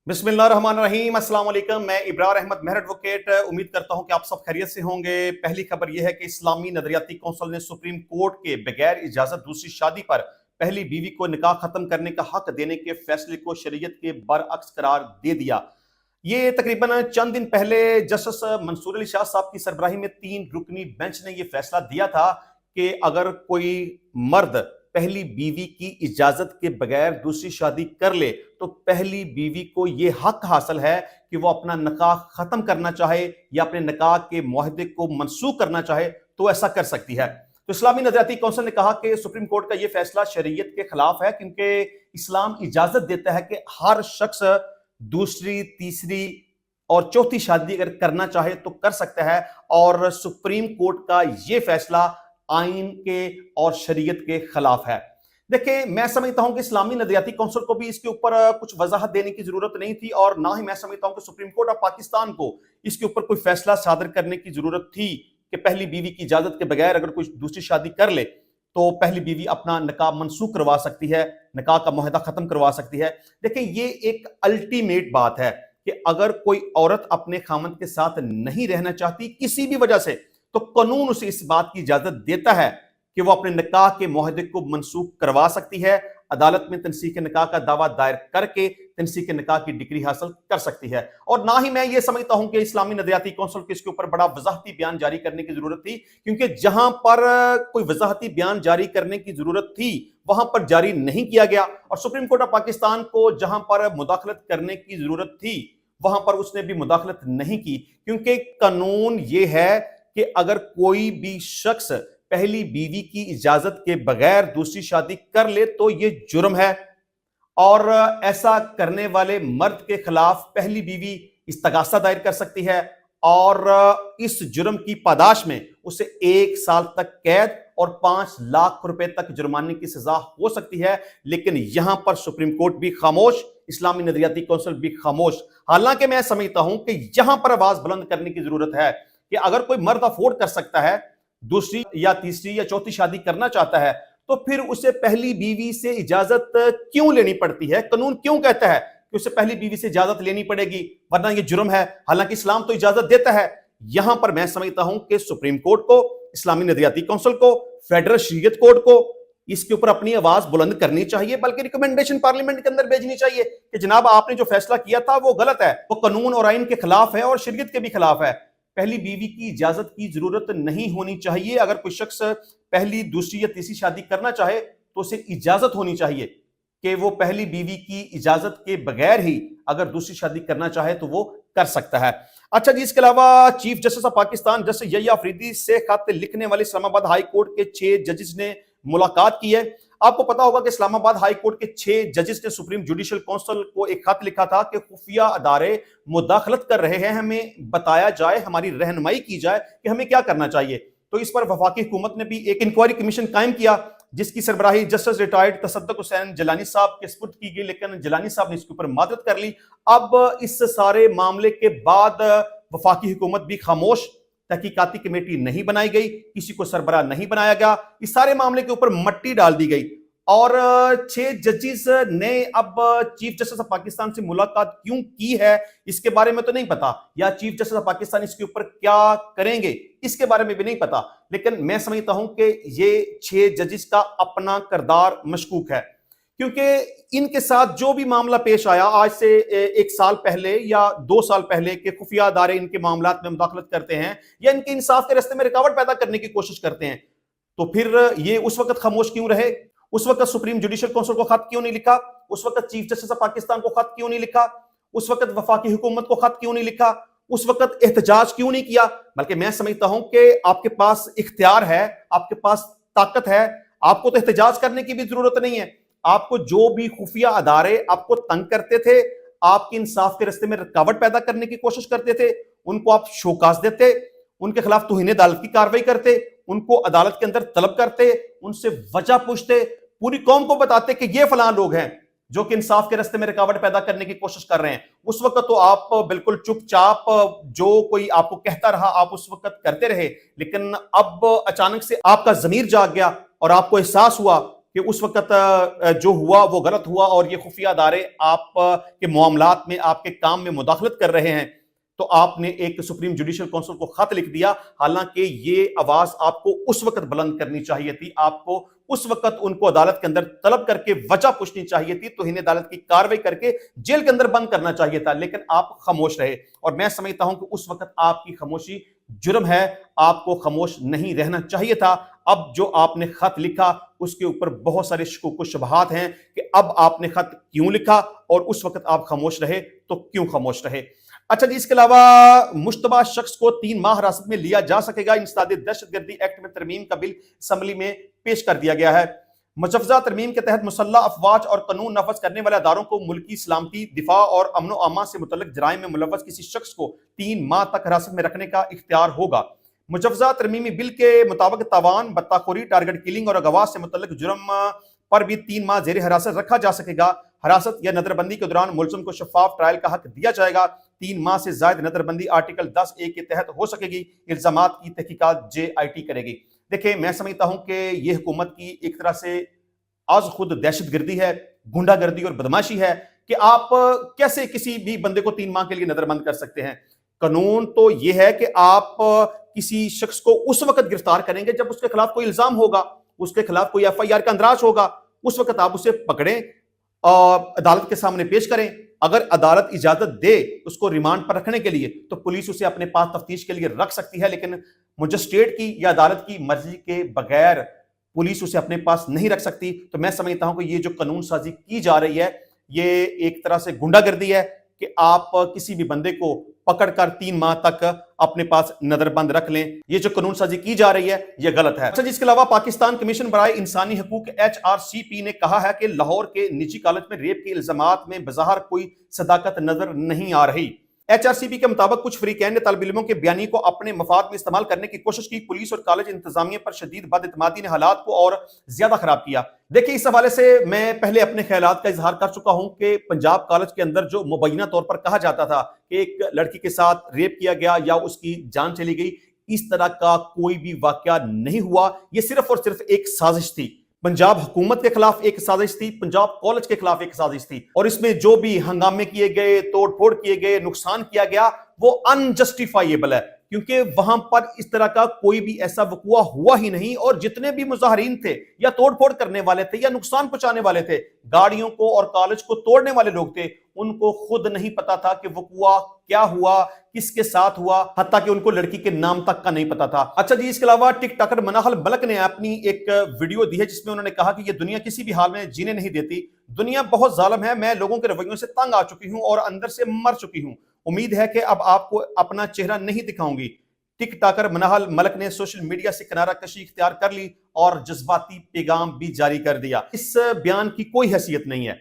बिस्मिल्लाहिर्रहमानिर्रहीम। अस्सलाम वालेकुम। मैं इब्रार अहमद मेहर एडवोकेट उम्मीद करता हूं कि आप सब खैरियत से होंगे। पहली खबर यह है कि इस्लामी नजरियाती कौंसिल ने सुप्रीम कोर्ट के बगैर इजाजत दूसरी शादी पर पहली बीवी को निकाह खत्म करने का हक देने के फैसले को शरीयत के बरअक्स करार दे दिया। ये तकरीबन चंद दिन पहले जस्टिस मंसूर अली शाह साहब की सरबराही में 3 रुकनी बेंच ने यह फैसला दिया था कि अगर कोई मर्द पहली बीवी की इजाजत के बगैर दूसरी शादी कर ले तो पहली बीवी को यह हक हासिल है कि वो अपना निकाह खत्म करना चाहे या अपने निकाह के मुआहदे को मनसूख करना चाहे तो ऐसा कर सकती है। तो इस्लामी नजरियाती कौंसिल ने कहा कि सुप्रीम कोर्ट का यह फैसला शरीयत के खिलाफ है, क्योंकि इस्लाम इजाजत देता है कि हर शख्स दूसरी, तीसरी और चौथी शादी अगर करना चाहे तो कर सकता है। और सुप्रीम कोर्ट का यह फैसला आइन के और शरीयत के खिलाफ है। देखिए, मैं समझता हूं कि इस्लामी नजरियाती कौंसिल को भी इसके ऊपर कुछ वजाहत देने की जरूरत नहीं थी, और ना ही मैं समझता हूं कि सुप्रीम कोर्ट ऑफ पाकिस्तान को इसके ऊपर कोई फैसला सादर करने की जरूरत थी कि पहली बीवी की इजाजत के बगैर अगर कोई दूसरी शादी कर ले तो पहली बीवी अपना निकाह मनसूख करवा सकती है, निकाह का मुआहदा खत्म करवा सकती है। देखिए, ये एक अल्टीमेट बात है कि अगर कोई औरत अपने खामद के साथ नहीं रहना चाहती किसी भी वजह से, तो कानून उसे इस बात की इजाजत देता है कि वो अपने निकाह के मुआहदे को मनसूख करवा सकती है। अदालत में तनसीख निकाह का दावा दायर करके तनसीख निकाह की डिग्री हासिल कर सकती है। और ना ही मैं ये समझता हूं कि इस्लामी नजरियाती कौंसिल को इसके ऊपर बड़ा वजाहती बयान जारी करने की जरूरत थी, क्योंकि जहां पर कोई वजाहती बयान जारी करने की जरूरत थी वहां पर जारी नहीं किया गया, और सुप्रीम कोर्ट ऑफ पाकिस्तान को जहां पर मुदाखलत करने की जरूरत थी वहां पर उसने भी मुदाखलत नहीं की। क्योंकि कानून ये है कि अगर कोई भी शख्स पहली बीवी की इजाजत के बगैर दूसरी शादी कर ले तो यह जुर्म है, और ऐसा करने वाले मर्द के खिलाफ पहली बीवी इस्तगासा दायर कर सकती है, और इस जुर्म की पादाश में उसे 1 साल तक कैद और 5 लाख रुपए तक जुर्माने की सजा हो सकती है। लेकिन यहां पर सुप्रीम कोर्ट भी खामोश, इस्लामी नजरियाती कौंसिल भी खामोश। हालांकि मैं समझता हूं कि यहां पर आवाज बुलंद करने की जरूरत है कि अगर कोई मर्द अफोर्ड कर सकता है, दूसरी या तीसरी या चौथी शादी करना चाहता है, तो फिर उसे पहली बीवी से इजाजत क्यों लेनी पड़ती है? कानून क्यों कहता है कि उसे पहली बीवी से इजाजत लेनी पड़ेगी, वरना यह जुर्म है? हालांकि इस्लाम तो इजाजत देता है। यहां पर मैं समझता हूं कि सुप्रीम कोर्ट को, इस्लामी नजरियाती कौंसिल को, फेडरल शरीयत कोर्ट को इसके ऊपर अपनी आवाज बुलंद करनी चाहिए, बल्कि रिकमेंडेशन पार्लियामेंट के अंदर भेजनी चाहिए कि जनाब आपने जो फैसला किया था वो गलत है, वो कानून और आइन के खिलाफ है और शरीयत के भी खिलाफ है। पहली बीवी की इजाजत की जरूरत नहीं होनी चाहिए। अगर कोई शख्स पहली, दूसरी या तीसरी शादी करना चाहे तो उसे इजाजत होनी चाहिए कि वो पहली बीवी की इजाजत के बगैर ही अगर दूसरी शादी करना चाहे तो वो कर सकता है। अच्छा जी, इसके अलावा chief justice of Pakistan justice Yahya Afridi से खत लिखने वाले इस्लामाबाद हाई कोर्ट के 6 जजेस ने मुलाकात की है। आपको पता होगा कि इस्लामाबाद हाई कोर्ट के 6 जजेस ने सुप्रीम जुडिशल काउंसिल को एक खत लिखा था कि खुफिया अदारे मुदाखलत कर रहे हैं, हमें बताया जाए, हमारी रहनुमाई की जाए कि हमें क्या करना चाहिए। तो इस पर वफाकी हुकूमत ने भी एक इंक्वायरी कमीशन कायम किया, जिसकी सरबराही जस्टिस रिटायर्ड तसद्दुक हुसैन जिलानी साहब के सुपुर्द की गई, लेकिन जिलानी साहब ने इसके ऊपर मादरत कर ली। अब इस सारे मामले के बाद वफाकी हुकूमत भी खामोश, तहकीकाती कमेटी नहीं बनाई गई, किसी को सरबराह नहीं बनाया गया, इस सारे मामले के ऊपर मट्टी डाल दी गई। और 6 जजेस ने अब चीफ जस्टिस ऑफ पाकिस्तान से मुलाकात क्यों की है इसके बारे में तो नहीं पता, या चीफ जस्टिस ऑफ पाकिस्तान इसके ऊपर क्या करेंगे इसके बारे में भी नहीं पता। लेकिन मैं समझता हूं कि ये 6 जजेस का अपना किरदार मशकूक है, क्योंकि इनके साथ जो भी मामला पेश आया आज से 1 साल पहले या 2 साल पहले के खुफिया अदारे इनके मामलात में मुदाखलत करते हैं या इनके इंसाफ के रास्ते में रुकावट पैदा करने की कोशिश करते हैं, तो फिर ये उस वक्त खामोश क्यों रहे? उस वक्त सुप्रीम जुडिशल काउंसिल को खत क्यों नहीं लिखा? उस वक्त चीफ जस्टिस ऑफ पाकिस्तान को खत क्यों नहीं लिखा? उस वक्त वफाकी हुकूमत को खत क्यों नहीं लिखा? उस वक्त एहतजाज क्यों नहीं किया? बल्कि मैं समझता हूं कि आपके पास इख्तियार है, आपके पास ताकत है, आपको तो एहतजाज करने की भी जरूरत नहीं है। आपको जो भी खुफिया अदारे आपको तंग करते थे, आपके इंसाफ के रास्ते में रुकावट पैदा करने की कोशिश करते थे, उनको आप शोकाज देते, उनके खिलाफ तौहीन अदालत की कार्रवाई करते, उनको अदालत के अंदर तलब करते, उनसे वजह पूछते, पूरी कौम को बताते कि ये फलां लोग हैं जो कि इंसाफ के रास्ते में रुकावट पैदा करने की कोशिश कर रहे हैं। उस वक्त तो आप बिल्कुल चुपचाप, जो कोई आपको कहता रहा आप उस वक्त करते रहे। लेकिन अब अचानक से आपका ज़मीर जाग गया और आपको एहसास हुआ کہ اس وقت جو ہوا وہ غلط ہوا اور یہ خفیہ ادارے آپ کے معاملات میں، آپ کے کام میں مداخلت کر رہے ہیں، تو آپ نے ایک سپریم جوڈیشل کونسل کو خط لکھ دیا. حالانکہ یہ آواز آپ کو اس وقت بلند کرنی چاہیے تھی، آپ کو اس وقت ان کو عدالت کے اندر طلب کر کے وجہ پوچھنی چاہیے تھی، توہین عدالت کی کاروائی کر کے جیل کے اندر بند کرنا چاہیے تھا، لیکن آپ خاموش رہے. اور میں سمجھتا ہوں کہ اس وقت آپ کی خاموشی جرم ہے، آپ کو خاموش نہیں رہنا چاہیے تھا. اب جو آپ نے خط لکھا اس کے اوپر بہت سارے شکوک و شبہات ہیں کہ اب آپ نے خط کیوں لکھا اور اس وقت آپ خاموش رہے تو کیوں خاموش رہے. اچھا جی، اس کے علاوہ مشتبہ شخص کو 3 ماہ حراست میں لیا جا سکے گا. انسداد دہشت گردی ایکٹ میں ترمیم کا بل اسمبلی میں پیش کر دیا گیا ہے. مجوزہ ترمیم کے تحت مسلح افواج اور قانون نافذ کرنے والے اداروں کو ملکی سلامتی، دفاع اور امن و امان سے متعلق جرائم میں ملوث کسی شخص کو 3 ماہ تک حراست میں رکھنے کا اختیار ہوگا. مجوزہ ترمیمی بل کے مطابق تاوان، بطاخوری، ٹارگٹ کلنگ اور اغوا سے متعلق جرم پر بھی 3 ماہ زیر حراست رکھا جا سکے گا. حراست یا نظر بندی کے دوران ملزم کو شفاف ٹرائل کا حق دیا جائے گا. 3 ماہ سے زائد نظر بندی آرٹیکل 10A کے تحت ہو سکے گی. الزامات کی تحقیقات JIT کرے گی. دیکھیں، میں سمجھتا ہوں کہ یہ حکومت کی ایک طرح سے آز خود دہشت گردی ہے، گنڈا گردی اور بدماشی ہے کہ آپ کیسے کسی بھی بندے کو 3 ماہ کے لیے نظر بند کر سکتے ہیں. قانون تو یہ ہے کہ آپ کسی شخص کو اس وقت گرفتار کریں گے جب اس کے خلاف کوئی الزام ہوگا، اس کے خلاف کوئی FIR کا اندراج ہوگا، اس وقت آپ اسے پکڑیں اور عدالت کے سامنے پیش کریں. اگر عدالت اجازت دے اس کو ریمانڈ پر رکھنے کے لیے تو پولیس اسے اپنے پاس تفتیش کے لیے رکھ سکتی ہے، لیکن مجسٹریٹ کی یا عدالت کی مرضی کے بغیر پولیس اسے اپنے پاس نہیں رکھ سکتی. تو میں سمجھتا ہوں کہ یہ جو قانون سازی کی جا رہی ہے یہ ایک طرح سے گنڈا گردی ہے کہ آپ کسی بھی بندے کو پکڑ کر 3 ماہ تک اپنے پاس نظر بند رکھ لیں. یہ جو قانون سازی کی جا رہی ہے یہ غلط ہے. اچھا، جس کے علاوہ پاکستان کمیشن برائے انسانی حقوق HRCP نے کہا ہے کہ لاہور کے نجی کالج میں ریپ کے الزامات میں بظاہر کوئی صداقت نظر نہیں آ رہی. HRCP کے مطابق کچھ فریقین نے طالب علموں کے بیانی کو اپنے مفاد میں استعمال کرنے کی کوشش کی. پولیس اور کالج انتظامیہ پر شدید بد اعتمادی نے حالات کو اور زیادہ خراب کیا. دیکھیں، اس حوالے سے میں پہلے اپنے خیالات کا اظہار کر چکا ہوں کہ پنجاب کالج کے اندر جو مبینہ طور پر کہا جاتا تھا کہ ایک لڑکی کے ساتھ ریپ کیا گیا یا اس کی جان چلی گئی، اس طرح کا کوئی بھی واقعہ نہیں ہوا. یہ صرف اور صرف ایک سازش تھی. پنجاب حکومت کے خلاف ایک سازش تھی، پنجاب کالج کے خلاف ایک سازش تھی، اور اس میں جو بھی ہنگامے کیے گئے، توڑ پھوڑ کیے گئے، نقصان کیا گیا، وہ انجسٹیفائیبل ہے، کیونکہ وہاں پر اس طرح کا کوئی بھی ایسا وقوع ہوا ہی نہیں. اور جتنے بھی مظاہرین تھے یا توڑ پھوڑ کرنے والے تھے یا نقصان پہنچانے والے تھے، گاڑیوں کو اور کالج کو توڑنے والے لوگ تھے، ان کو خود نہیں پتا تھا کہ وقوع کیا ہوا، کس کے ساتھ ہوا، حتیٰ کہ ان کو لڑکی کے نام تک کا نہیں پتا تھا. اچھا جی، اس کے علاوہ ٹک ٹاکر مناہل ملک نے اپنی ایک ویڈیو دی ہے جس میں انہوں نے کہا کہ یہ دنیا کسی بھی حال میں جینے نہیں دیتی، دنیا بہت ظالم ہے، میں لوگوں کے رویوں سے تنگ آ چکی ہوں اور اندر سے مر چکی ہوں، امید ہے کہ اب آپ کو اپنا چہرہ نہیں دکھاؤں گی. ٹک ٹاکر مناہل ملک نے سوشل میڈیا سے کنارہ کشی اختیار کر لی اور جذباتی پیغام بھی جاری کر دیا. اس بیان کی کوئی حیثیت نہیں ہے.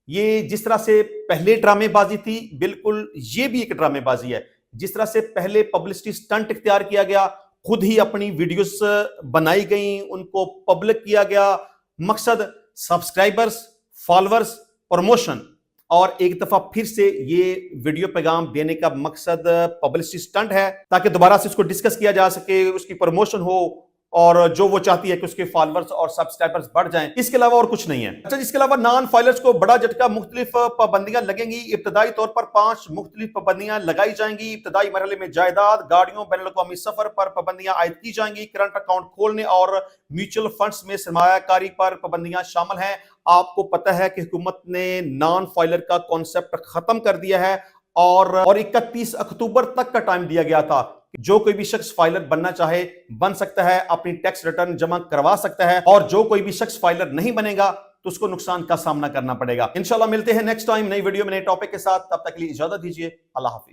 یہ جس طرح سے پہلے ڈرامے بازی تھی، بالکل یہ بھی ایک ڈرامے بازی ہے. جس طرح سے پہلے پبلسٹی سٹنٹ اختیار کیا گیا، خود ہی اپنی ویڈیوز بنائی گئیں، ان کو پبلک کیا گیا، مقصد سبسکرائبرز، فالورز، پروموشن، اور ایک دفعہ پھر سے یہ ویڈیو پیغام دینے کا مقصد پبلسٹی سٹنٹ ہے تاکہ دوبارہ سے اس کو ڈسکس کیا جا سکے، اس کی پروموشن ہو اور جو وہ چاہتی ہے کہ اس کے فالورز اور سبسکرائبرز بڑھ جائیں. اس کے علاوہ اور کچھ نہیں ہے. اچھا، اس کے علاوہ نان فائلرز کو بڑا جھٹکا، مختلف پابندیاں لگیں گی. ابتدائی طور پر 5 مختلف پابندیاں لگائی جائیں گی. ابتدائی مرحلے میں جائیداد، گاڑیوں، بین الاقوامی سفر پر پابندیاں عائد کی جائیں گی. کرنٹ اکاؤنٹ کھولنے اور میوچل فنڈز میں سرمایہ کاری پر پابندیاں شامل ہیں. آپ کو پتہ ہے کہ حکومت نے نان فائلر کا کانسیپٹ ختم کر دیا ہے اور 31 اکتوبر تک کا ٹائم دیا گیا تھا. جو کوئی بھی شخص فائلر بننا چاہے بن سکتا ہے، اپنی ٹیکس ریٹرن جمع کروا سکتا ہے، اور جو کوئی بھی شخص فائلر نہیں بنے گا تو اس کو نقصان کا سامنا کرنا پڑے گا. انشاءاللہ ملتے ہیں نیکسٹ ٹائم نئی ویڈیو میں نئے ٹاپک کے ساتھ. تب تک کے لیے اجازت دیجیے. اللہ حافظ.